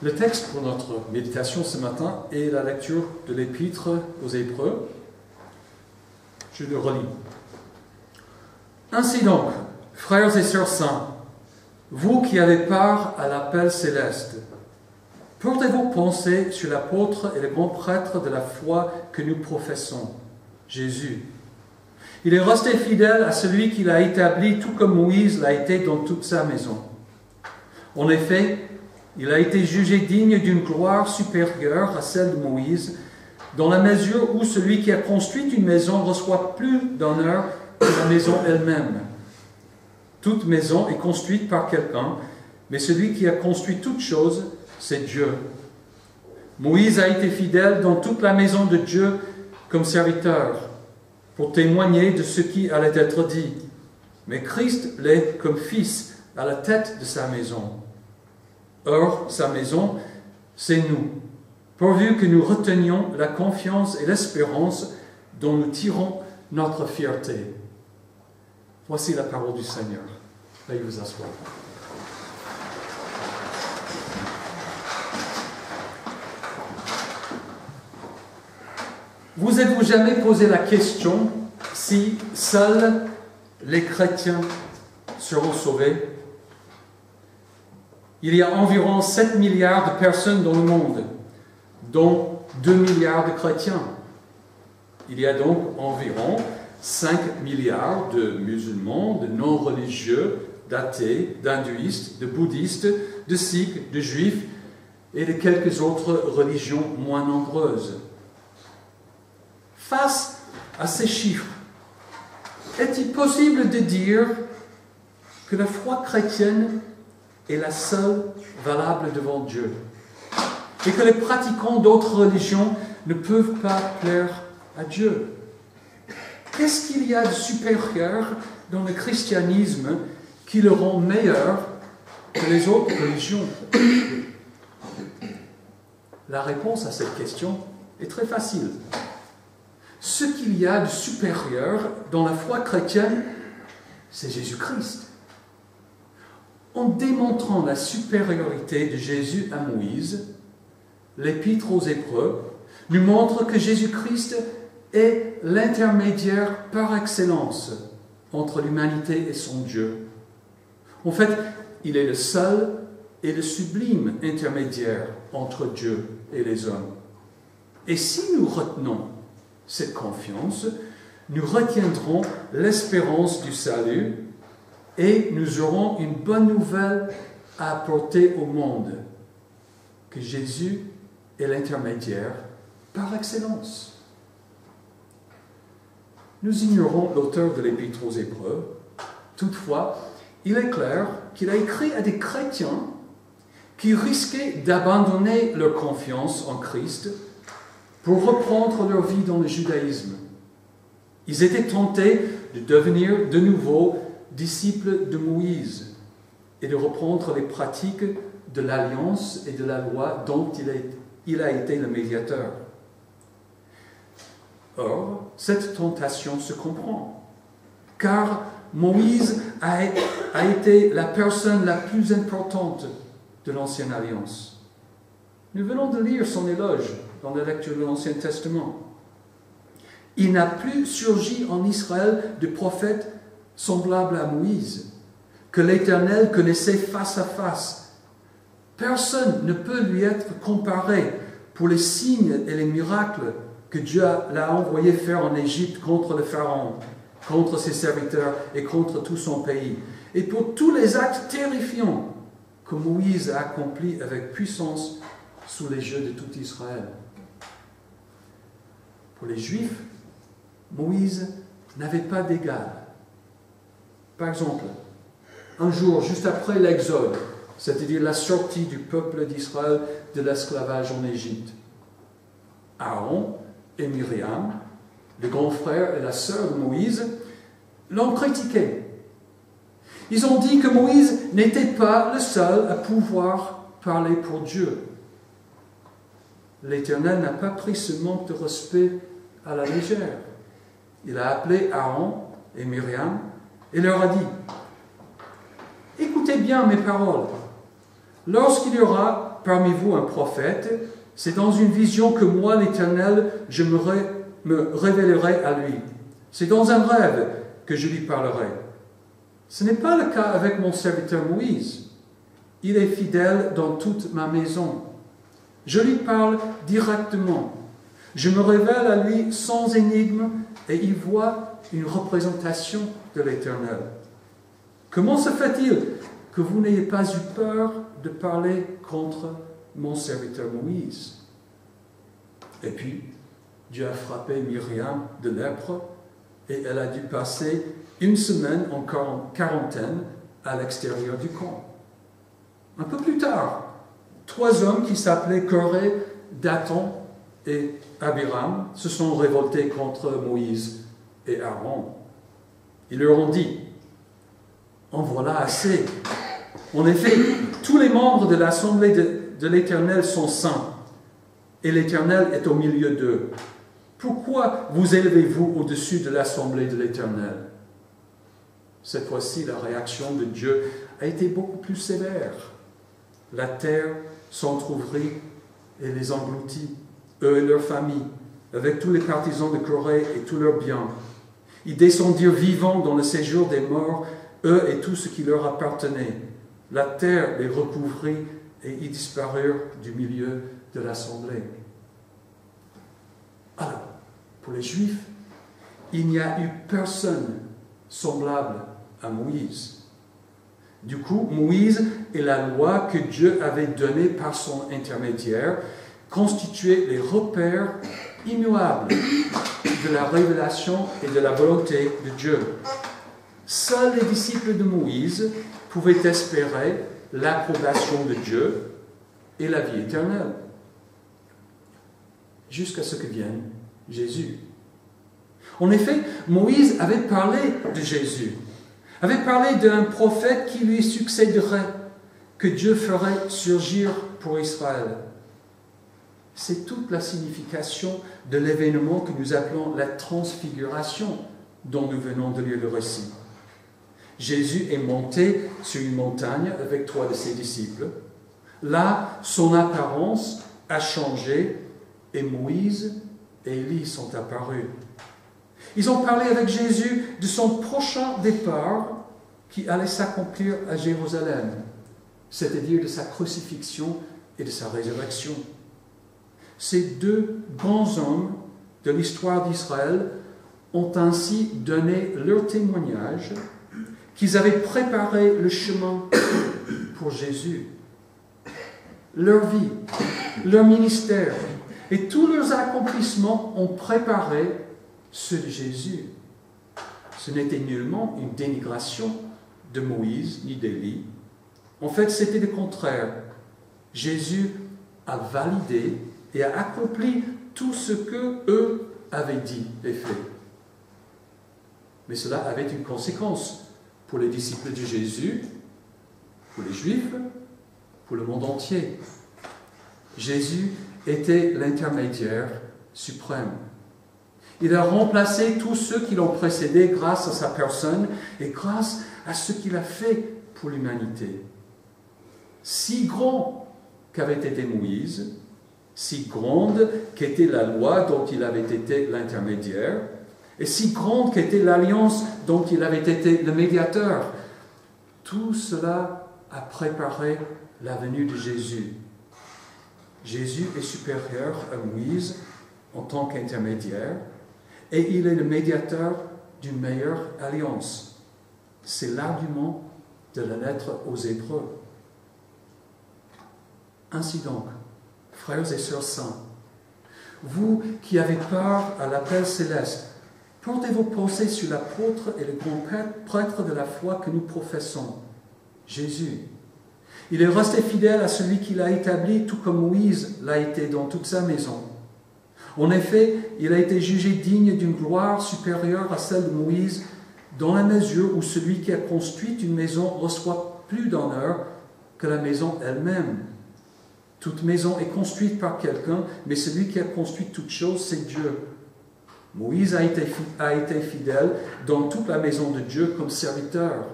Le texte pour notre méditation ce matin est la lecture de l'Épître aux Hébreux. Je le relis. Ainsi donc, frères et sœurs saints, vous qui avez part à l'appel céleste, portez vos pensées sur l'apôtre et le grand prêtre de la foi que nous professons, Jésus. Il est resté fidèle à celui qui l'a établi, tout comme Moïse l'a été dans toute sa maison. En effet, il a été jugé digne d'une gloire supérieure à celle de Moïse, dans la mesure où celui qui a construit une maison reçoit plus d'honneur que la maison elle-même. Toute maison est construite par quelqu'un, mais celui qui a construit toute chose, c'est Dieu. Moïse a été fidèle dans toute la maison de Dieu comme serviteur, pour témoigner de ce qui allait être dit. Mais Christ l'est comme fils à la tête de sa maison. Or, sa maison, c'est nous, pourvu que nous retenions la confiance et l'espérance dont nous tirons notre fierté. Voici la parole du Seigneur. Veuillez vous asseoir. Vous êtes-vous jamais posé la question si seuls les chrétiens seront sauvés? Il y a environ 7 milliards de personnes dans le monde, dont 2 milliards de chrétiens. Il y a donc environ 5 milliards de musulmans, de non-religieux, d'athées, d'hindouistes, de bouddhistes, de sikhs, de juifs et de quelques autres religions moins nombreuses. Face à ces chiffres, est-il possible de dire que la foi chrétienne est la seule valable devant Dieu et que les pratiquants d'autres religions ne peuvent pas plaire à Dieu? Qu'est-ce qu'il y a de supérieur dans le christianisme qui le rend meilleur que les autres religions? La réponse à cette question est très facile. Ce qu'il y a de supérieur dans la foi chrétienne, c'est Jésus-Christ. En démontrant la supériorité de Jésus à Moïse, l'Épître aux Hébreux nous montre que Jésus-Christ est l'intermédiaire par excellence entre l'humanité et son Dieu. En fait, il est le seul et le sublime intermédiaire entre Dieu et les hommes. Et si nous retenons cette confiance, nous retiendrons l'espérance du salut et nous aurons une bonne nouvelle à apporter au monde, que Jésus est l'intermédiaire par excellence. Nous ignorons l'auteur de l'Épître aux Hébreux. Toutefois, il est clair qu'il a écrit à des chrétiens qui risquaient d'abandonner leur confiance en Christ pour reprendre leur vie dans le judaïsme. Ils étaient tentés de devenir de nouveau disciples de Moïse et de reprendre les pratiques de l'alliance et de la loi dont il a été le médiateur. Or, cette tentation se comprend, car Moïse a été la personne la plus importante de l'Ancienne Alliance. Nous venons de lire son éloge dans la lecture de l'Ancien Testament. Il n'a plus surgi en Israël de prophète semblable à Moïse, que l'Éternel connaissait face à face. Personne ne peut lui être comparé pour les signes et les miracles que Dieu l'a envoyé faire en Égypte contre le Pharaon, contre ses serviteurs et contre tout son pays, et pour tous les actes terrifiants que Moïse a accomplis avec puissance sous les yeux de tout Israël. Pour les Juifs, Moïse n'avait pas d'égal. Par exemple, un jour, juste après l'Exode, c'est-à-dire la sortie du peuple d'Israël de l'esclavage en Égypte, Aaron et Myriam, le grand frère et la sœur de Moïse, l'ont critiqué. Ils ont dit que Moïse n'était pas le seul à pouvoir parler pour Dieu. L'Éternel n'a pas pris ce manque de respect à la légère. Il a appelé Aaron et Myriam et leur a dit « Écoutez bien mes paroles. Lorsqu'il y aura parmi vous un prophète, c'est dans une vision que moi, l'Éternel, je me révélerai à lui. C'est dans un rêve que je lui parlerai. Ce n'est pas le cas avec mon serviteur Moïse. Il est fidèle dans toute ma maison. Je lui parle directement. Je me révèle à lui sans énigme et il voit une représentation de l'Éternel. Comment se fait-il que vous n'ayez pas eu peur de parler contre mon serviteur Moïse? Et puis, Dieu a frappé Myriam de lèpre et elle a dû passer une semaine en quarantaine à l'extérieur du camp. Un peu plus tard, 3 hommes qui s'appelaient Coré, Dathan et Abiram se sont révoltés contre Moïse et Aaron. Ils leur ont dit, « En voilà assez. En effet, tous les membres de l'Assemblée de l'Éternel sont saints, et l'Éternel est au milieu d'eux. Pourquoi vous élevez-vous au-dessus de l'Assemblée de l'Éternel ?» Cette fois-ci, la réaction de Dieu a été beaucoup plus sévère. La terre s'entrouvrit et les engloutit, eux et leurs familles, avec tous les partisans de Corée et tous leurs biens. Ils descendirent vivants dans le séjour des morts, eux et tout ce qui leur appartenait. La terre les recouvrit et ils disparurent du milieu de l'assemblée. Alors, pour les Juifs, il n'y a eu personne semblable à Moïse. Du coup, Moïse et la loi que Dieu avait donnée par son intermédiaire constituaient les repères immuables de la révélation et de la volonté de Dieu. Seuls les disciples de Moïse pouvaient espérer l'approbation de Dieu et la vie éternelle, jusqu'à ce que vienne Jésus. En effet, Moïse avait parlé de Jésus, avait parlé d'un prophète qui lui succéderait, que Dieu ferait surgir pour Israël. C'est toute la signification de l'événement que nous appelons la transfiguration dont nous venons de lire le récit. Jésus est monté sur une montagne avec 3 de ses disciples. Là, son apparence a changé et Moïse et Élie sont apparus. Ils ont parlé avec Jésus de son prochain départ qui allait s'accomplir à Jérusalem, c'est-à-dire de sa crucifixion et de sa résurrection. Ces 2 grands hommes de l'histoire d'Israël ont ainsi donné leur témoignage qu'ils avaient préparé le chemin pour Jésus. Leur vie, leur ministère et tous leurs accomplissements ont préparé ceux de Jésus. Ce n'était nullement une dénigration de Moïse ni d'Élie. En fait, c'était le contraire. Jésus a validé et a accompli tout ce qu'eux avaient dit et fait. Mais cela avait une conséquence pour les disciples de Jésus, pour les Juifs, pour le monde entier. Jésus était l'intermédiaire suprême. Il a remplacé tous ceux qui l'ont précédé grâce à sa personne et grâce à ce qu'il a fait pour l'humanité. Si grand qu'avait été Moïse, si grande qu'était la loi dont il avait été l'intermédiaire, et si grande qu'était l'alliance dont il avait été le médiateur, tout cela a préparé la venue de Jésus. Jésus est supérieur à Moïse en tant qu'intermédiaire, et il est le médiateur d'une meilleure alliance. C'est l'argument de la lettre aux Hébreux. Ainsi donc, frères et sœurs saints, vous qui avez part à l'appel céleste, portez vos pensées sur l'apôtre et le grand prêtre de la foi que nous professons, Jésus. Il est resté fidèle à celui qui l'a établi, tout comme Moïse l'a été dans toute sa maison. En effet, il a été jugé digne d'une gloire supérieure à celle de Moïse, dans la mesure où celui qui a construit une maison reçoit plus d'honneur que la maison elle-même. Toute maison est construite par quelqu'un, mais celui qui a construit toute chose, c'est Dieu. Moïse a été fidèle dans toute la maison de Dieu comme serviteur,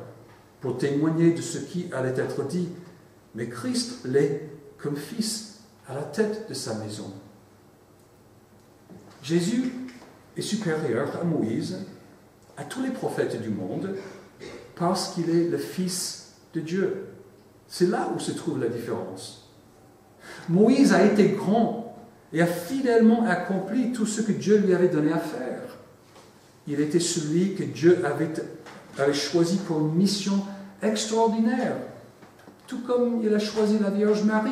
pour témoigner de ce qui allait être dit. Mais Christ l'est comme fils à la tête de sa maison. Jésus est supérieur à Moïse, à tous les prophètes du monde, parce qu'il est le Fils de Dieu. C'est là où se trouve la différence. Moïse a été grand et a fidèlement accompli tout ce que Dieu lui avait donné à faire. Il était celui que Dieu avait choisi pour une mission extraordinaire, tout comme il a choisi la Vierge Marie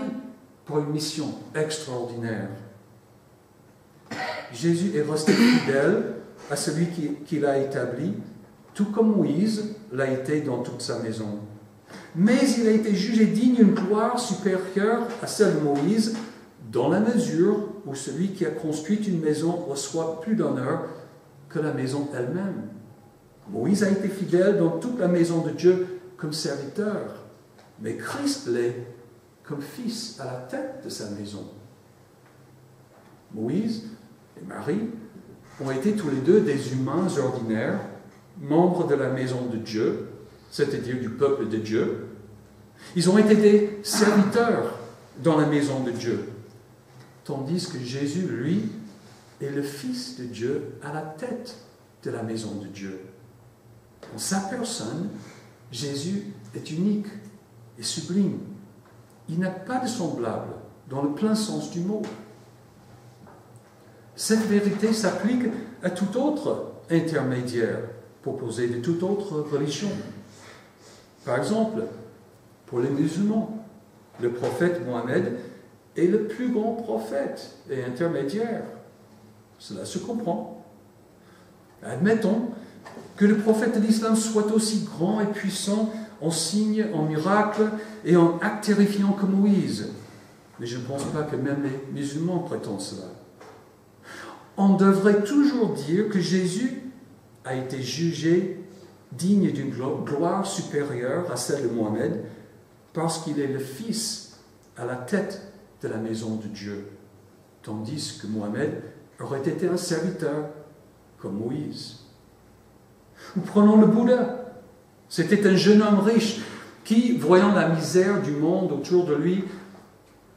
pour une mission extraordinaire. Jésus est resté fidèle à celui qu'il a établi, tout comme Moïse l'a été dans toute sa maison. Mais il a été jugé digne d'une gloire supérieure à celle de Moïse, dans la mesure où celui qui a construit une maison reçoit plus d'honneur que la maison elle-même. Moïse a été fidèle dans toute la maison de Dieu comme serviteur, mais Christ l'est comme fils à la tête de sa maison. Moïse et Marie ont été tous les deux des humains ordinaires, membres de la maison de Dieu, c'est-à-dire du peuple de Dieu. Ils ont été des serviteurs dans la maison de Dieu, tandis que Jésus, lui, est le Fils de Dieu à la tête de la maison de Dieu. En sa personne, Jésus est unique et sublime. Il n'a pas de semblable dans le plein sens du mot. Cette vérité s'applique à tout autre intermédiaire proposé de toute autre religion. Par exemple, pour les musulmans, le prophète Mohammed est le plus grand prophète et intermédiaire. Cela se comprend. Admettons que le prophète de l'islam soit aussi grand et puissant en signes, en miracles et en actes terrifiants que Moïse. Mais je ne pense pas que même les musulmans prétendent cela. On devrait toujours dire que Jésus a été jugé digne d'une gloire supérieure à celle de Mohammed parce qu'il est le Fils à la tête de la maison de Dieu, tandis que Mohammed aurait été un serviteur comme Moïse. Ou prenons le Bouddha. C'était un jeune homme riche qui, voyant la misère du monde autour de lui,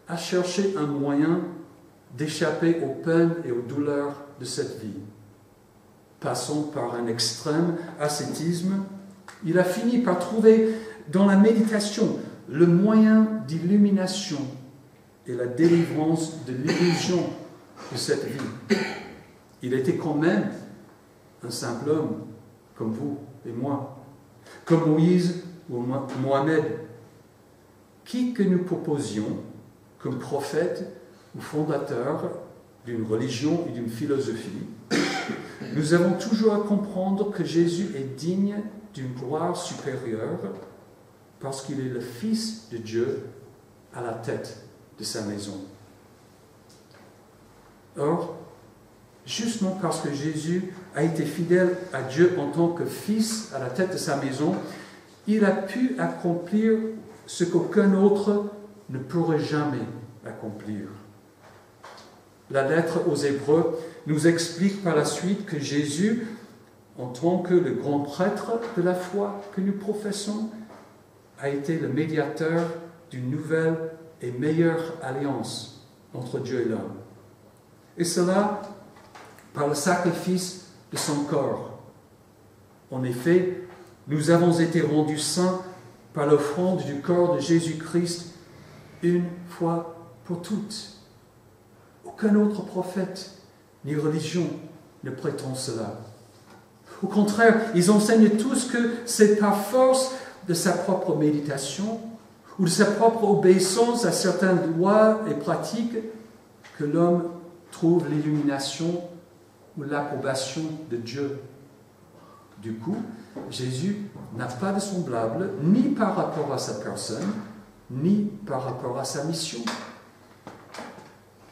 a cherché un moyen d'échapper aux peines et aux douleurs de cette vie. Passant par un extrême ascétisme, il a fini par trouver dans la méditation le moyen d'illumination et la délivrance de l'illusion de cette vie. Il était quand même un simple homme, comme vous et moi, comme Moïse ou Mohammed. Qui que nous proposions comme prophète ou fondateur d'une religion et d'une philosophie, nous avons toujours à comprendre que Jésus est digne d'une gloire supérieure parce qu'il est le Fils de Dieu à la tête de sa maison. Or, justement parce que Jésus a été fidèle à Dieu en tant que Fils à la tête de sa maison, il a pu accomplir ce qu'aucun autre ne pourrait jamais accomplir. La lettre aux Hébreux nous explique par la suite que Jésus, en tant que le grand prêtre de la foi que nous professons, a été le médiateur d'une nouvelle et meilleure alliance entre Dieu et l'homme. Et cela par le sacrifice de son corps. En effet, nous avons été rendus saints par l'offrande du corps de Jésus-Christ une fois pour toutes. Aucun autre prophète ni religion ne prétend cela. Au contraire, ils enseignent tous que c'est par force de sa propre méditation ou de sa propre obéissance à certaines lois et pratiques que l'homme trouve l'illumination ou l'approbation de Dieu. Du coup, Jésus n'a pas de semblable ni par rapport à sa personne, ni par rapport à sa mission.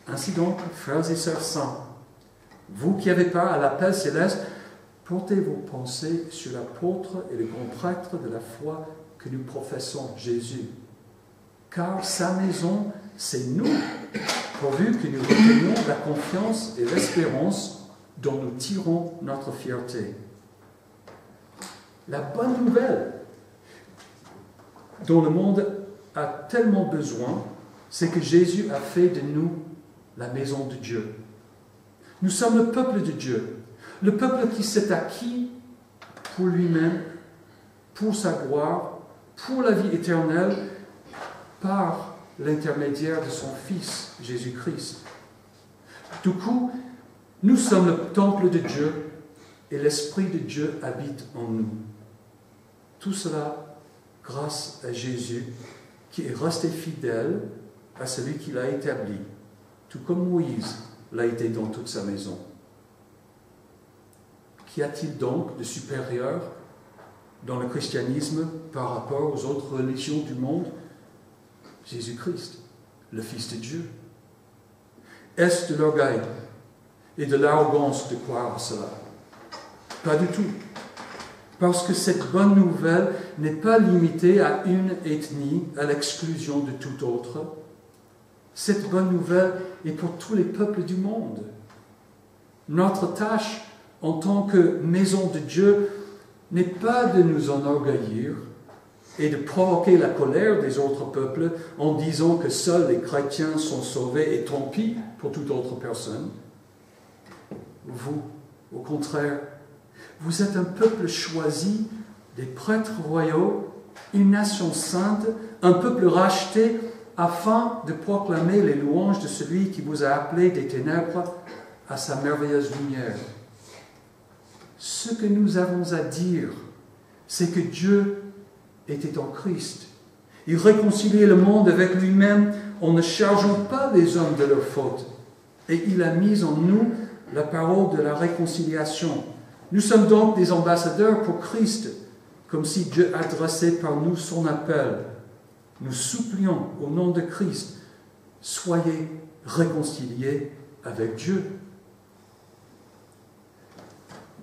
Ainsi donc, frères et sœurs saints, vous qui avez part à l'appel céleste, portez vos pensées sur l'apôtre et le grand prêtre de la foi que nous professons, Jésus. Car sa maison, c'est nous, pourvu que nous retenions la confiance et l'espérance dont nous tirons notre fierté. La bonne nouvelle dont le monde a tellement besoin c'est que Jésus a fait de nous la maison de Dieu. Nous sommes le peuple de Dieu, le peuple qui s'est acquis pour lui-même, pour sa gloire, pour la vie éternelle, par l'intermédiaire de son Fils, Jésus-Christ. Du coup, nous sommes le temple de Dieu et l'Esprit de Dieu habite en nous. Tout cela grâce à Jésus qui est resté fidèle à celui qui l'a établi, tout comme Moïse l'a été dans toute sa maison. Qu'y a-t-il donc de supérieur dans le christianisme par rapport aux autres religions du monde? Jésus-Christ, le Fils de Dieu. Est-ce de l'orgueil et de l'arrogance de croire à cela? Pas du tout. Parce que cette bonne nouvelle n'est pas limitée à une ethnie, à l'exclusion de tout autre. Cette bonne nouvelle est pour tous les peuples du monde. Notre tâche en tant que maison de Dieu n'est pas de nous enorgueillir et de provoquer la colère des autres peuples en disant que seuls les chrétiens sont sauvés et tant pis pour toute autre personne. Vous, au contraire, vous êtes un peuple choisi, des prêtres royaux, une nation sainte, un peuple racheté afin de proclamer les louanges de celui qui vous a appelé des ténèbres à sa merveilleuse lumière. Ce que nous avons à dire, c'est que Dieu était en Christ. Il réconciliait le monde avec lui-même en ne chargeant pas les hommes de leurs fautes. Et il a mis en nous la parole de la réconciliation. Nous sommes donc des ambassadeurs pour Christ, comme si Dieu adressait par nous son appel. Nous supplions au nom de Christ, soyez réconciliés avec Dieu.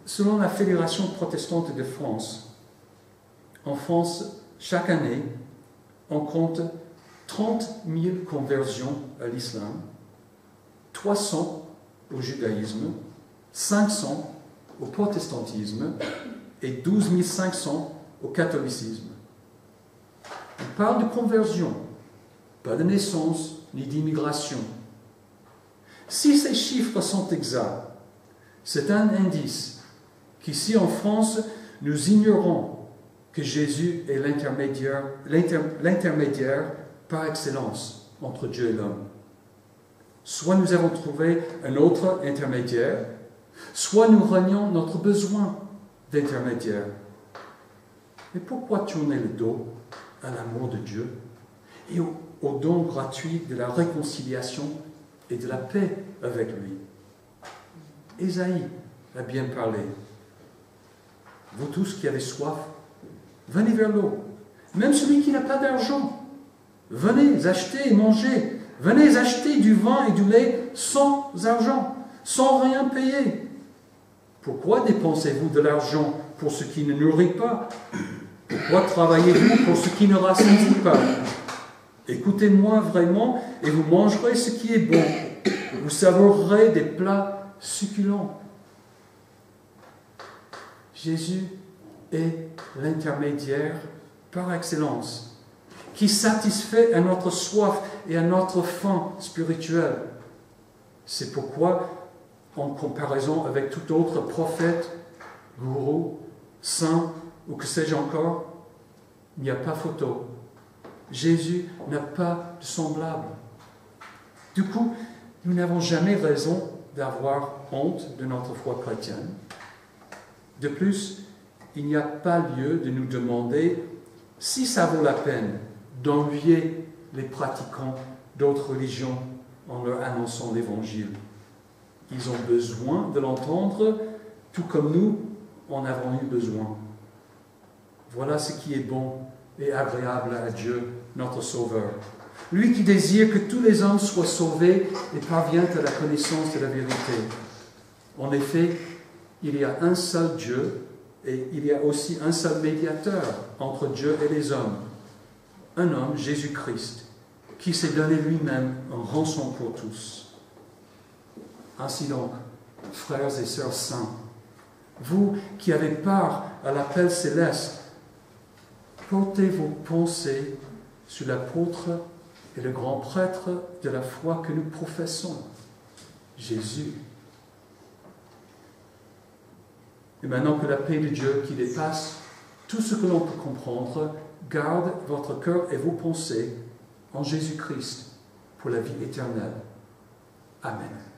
Selon la Fédération protestante de France, en France, chaque année, on compte 30 000 conversions à l'islam, 300 au judaïsme, 500 au protestantisme et 12 500 au catholicisme. On parle de conversion, pas de naissance ni d'immigration. Si ces chiffres sont exacts, c'est un indice qu'ici en France, nous ignorons que Jésus est l'intermédiaire par excellence entre Dieu et l'homme. Soit nous avons trouvé un autre intermédiaire, soit nous renions notre besoin d'intermédiaire. Mais pourquoi tourner le dos à l'amour de Dieu et au don gratuit de la réconciliation et de la paix avec lui? Ésaïe a bien parlé. Vous tous qui avez soif, venez vers l'eau. Même celui qui n'a pas d'argent, venez acheter et manger. Venez acheter du vin et du lait sans argent, sans rien payer. Pourquoi dépensez-vous de l'argent pour ce qui ne nourrit pas? Pourquoi travaillez-vous pour ce qui ne rassasie pas? Écoutez-moi vraiment et vous mangerez ce qui est bon. Vous savourerez des plats succulents. Jésus est l'intermédiaire par excellence, qui satisfait à notre soif et à notre faim spirituelle. C'est pourquoi, en comparaison avec tout autre prophète, gourou, saint ou que sais-je encore, il n'y a pas photo. Jésus n'a pas de semblable. Du coup, nous n'avons jamais raison d'avoir honte de notre foi chrétienne. De plus, il n'y a pas lieu de nous demander si ça vaut la peine d'ennuyer les pratiquants d'autres religions en leur annonçant l'Évangile. Ils ont besoin de l'entendre, tout comme nous en avons eu besoin. Voilà ce qui est bon et agréable à Dieu, notre Sauveur. Lui qui désire que tous les hommes soient sauvés et parviennent à la connaissance de la vérité. En effet, il y a un seul Dieu et il y a aussi un seul médiateur entre Dieu et les hommes. Un homme, Jésus-Christ, qui s'est donné lui-même en rançon pour tous. Ainsi donc, frères et sœurs saints, vous qui avez part à l'appel céleste, portez vos pensées sur l'apôtre et le grand prêtre de la foi que nous professons, Jésus. Et maintenant que la paix de Dieu qui dépasse tout ce que l'on peut comprendre, garde votre cœur et vos pensées en Jésus-Christ pour la vie éternelle. Amen.